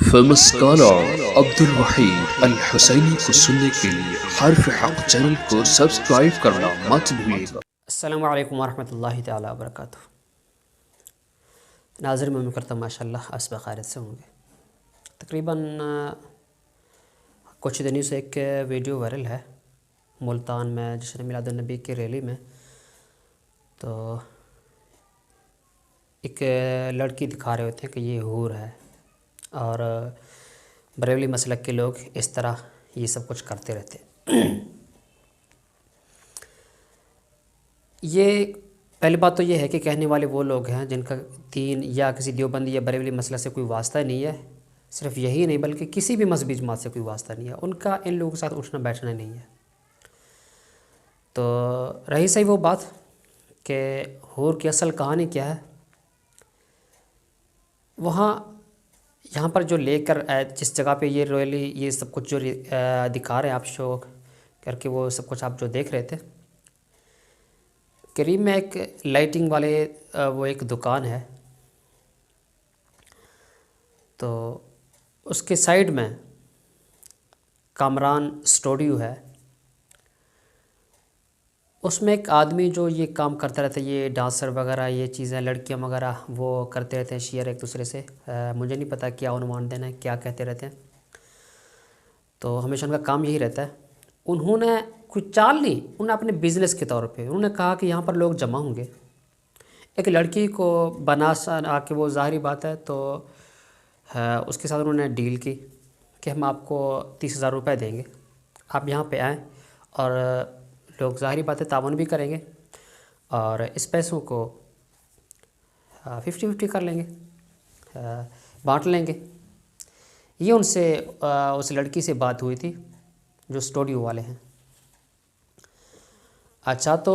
Famous scholar Abdul Waheed अल हुसैनी को सुनने के लिए हर्फ हक चैनल को सब्सक्राइब करना मत भूलिएगा। अस्सलामु अलैकुम वरहमतुल्लाहि तआला वबरकातुहू। नाज़रीन, मैं करता हूँ माशाअल्लाह आप सब खैरियत से होंगे। तकरीबन कुछ दिनों से एक वीडियो वायरल है मुल्तान में जश्न मिलादुन नबी की रैली में। तो एक लड़की दिखा रहे होते हैं कि ये हूर है और बरेलवी मसलक के लोग इस तरह ये सब कुछ करते रहते हैं। ये पहली बात तो ये है कि कहने वाले वो लोग हैं जिनका दीन या किसी देवबंदी या बरेलवी मसलक से कोई वास्ता नहीं है। सिर्फ यही नहीं बल्कि किसी भी मजहबी जमात से कोई वास्ता नहीं है, उनका इन लोगों के साथ उठना बैठना नहीं है। तो रही सही वो बात कि हूर की असल कहानी क्या है, वहाँ यहाँ पर जो लेकर जिस जगह पे ये रैली ये सब कुछ जो दिखा रहे हैं आप शो करके, वो सब कुछ आप जो देख रहे थे, करीब में एक लाइटिंग वाले वो एक दुकान है। तो उसके साइड में कामरान स्टूडियो है, उसमें एक आदमी जो ये काम करता रहता है, ये डांसर वगैरह ये चीज़ें लड़कियां वगैरह वो करते रहते हैं शेयर एक दूसरे से। मुझे नहीं पता क्या उन्वान देना है, क्या कहते रहते हैं। तो हमेशा उनका काम यही रहता है। उन्होंने कोई चाल नहीं, उन्होंने अपने बिज़नेस के तौर पे उन्होंने कहा कि यहाँ पर लोग जमा होंगे। एक लड़की को बना आके वो ज़ाहिरी बात है तो उसके साथ उन्होंने डील की कि हम आपको 30,000 रुपये देंगे, आप यहाँ पे आएँ और लोग ज़ाहिरी बात है तावन भी करेंगे और इस पैसों को 50-50 कर लेंगे, बांट लेंगे। ये उनसे उस लड़की से बात हुई थी जो स्टूडियो वाले हैं। अच्छा, तो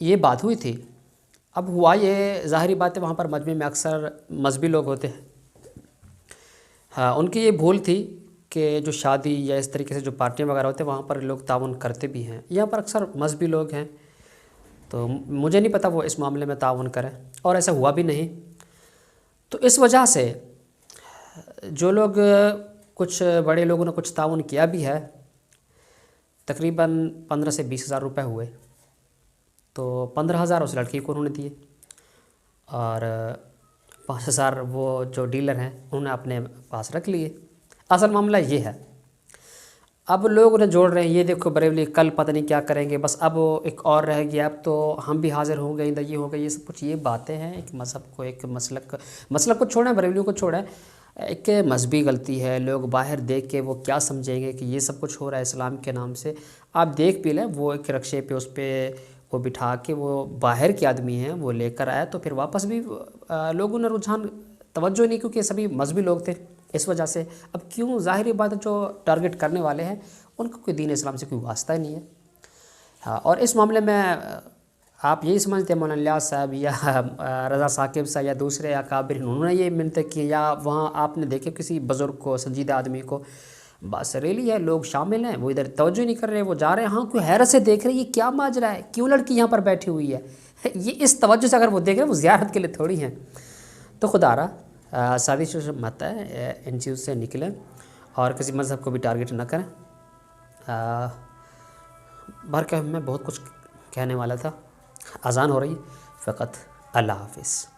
ये बात हुई थी। अब हुआ ये, ज़ाहिरी बात है वहाँ पर मजमे में अक्सर मजहबी लोग होते हैं। हाँ, उनकी ये भूल थी कि जो शादी या इस तरीके से जो पार्टियाँ वगैरह होते हैं वहाँ पर लोग ताउन करते भी हैं। यहाँ पर अक्सर मजहबी लोग हैं, तो मुझे नहीं पता वो इस मामले में ताउन करें, और ऐसा हुआ भी नहीं। तो इस वजह से जो लोग कुछ बड़े लोगों ने कुछ ताउन किया भी है, तकरीबन 15 से 20,000 रुपये हुए। तो 15,000 उस लड़की को उन्होंने दिए और 5,000 वो जो डीलर हैं उन्होंने अपने पास रख लिए। असल मामला ये है। अब लोग उन्हें जोड़ रहे हैं, ये देखो बरेली कल पता नहीं क्या करेंगे, बस अब एक और रह गया, अब तो हम भी हाजिर हो गए, ये हो गए, ये सब कुछ ये बातें हैं। एक मज़हब को एक मसलक को छोड़ा, बरेलियों को छोड़ा, एक मजहबी गलती है। लोग बाहर देख के वो क्या समझेंगे कि ये सब कुछ हो रहा है इस्लाम के नाम से। आप देख भी लें, वो एक रक्शे पे उस पर वो बिठा के वो बाहर के आदमी हैं वो लेकर आया, तो फिर वापस भी लोगों ने रुझान तवज्जो नहीं, क्योंकि सभी मजहबी लोग थे इस वजह से। अब क्यों, ज़ाहिरी बात है जो टारगेट करने वाले हैं उनको कोई दीन इस्लाम से कोई वास्ता ही नहीं है। हाँ, और इस मामले में आप यही समझते हैं मौलाना इलियास साहब या रज़ा साकिब साहब या दूसरे अकाबिर उन्होंने ये मिन्नत की, या वहाँ आपने देखे किसी बुज़ुर्ग को, संजीदा आदमी को। बस रैली है, लोग शामिल हैं, वो इधर तवज्जो नहीं कर रहे, वो जा रहे हैं। हाँ, कोई हैरत से देख रहे हैं ये क्या माजरा है, क्यों लड़की यहाँ पर बैठी हुई है। ये इस तवज्जो से अगर वो देख रहे हैं, वो ज़ियारत के लिए थोड़ी हैं। तो खुदारा साजिश मत है, इन चीज़ों से निकलें और किसी मज़हब को भी टारगेट ना करें। भर के मैं बहुत कुछ कहने वाला था। अज़ान हो रही फ़कत। अल्लाह हाफ़िज़।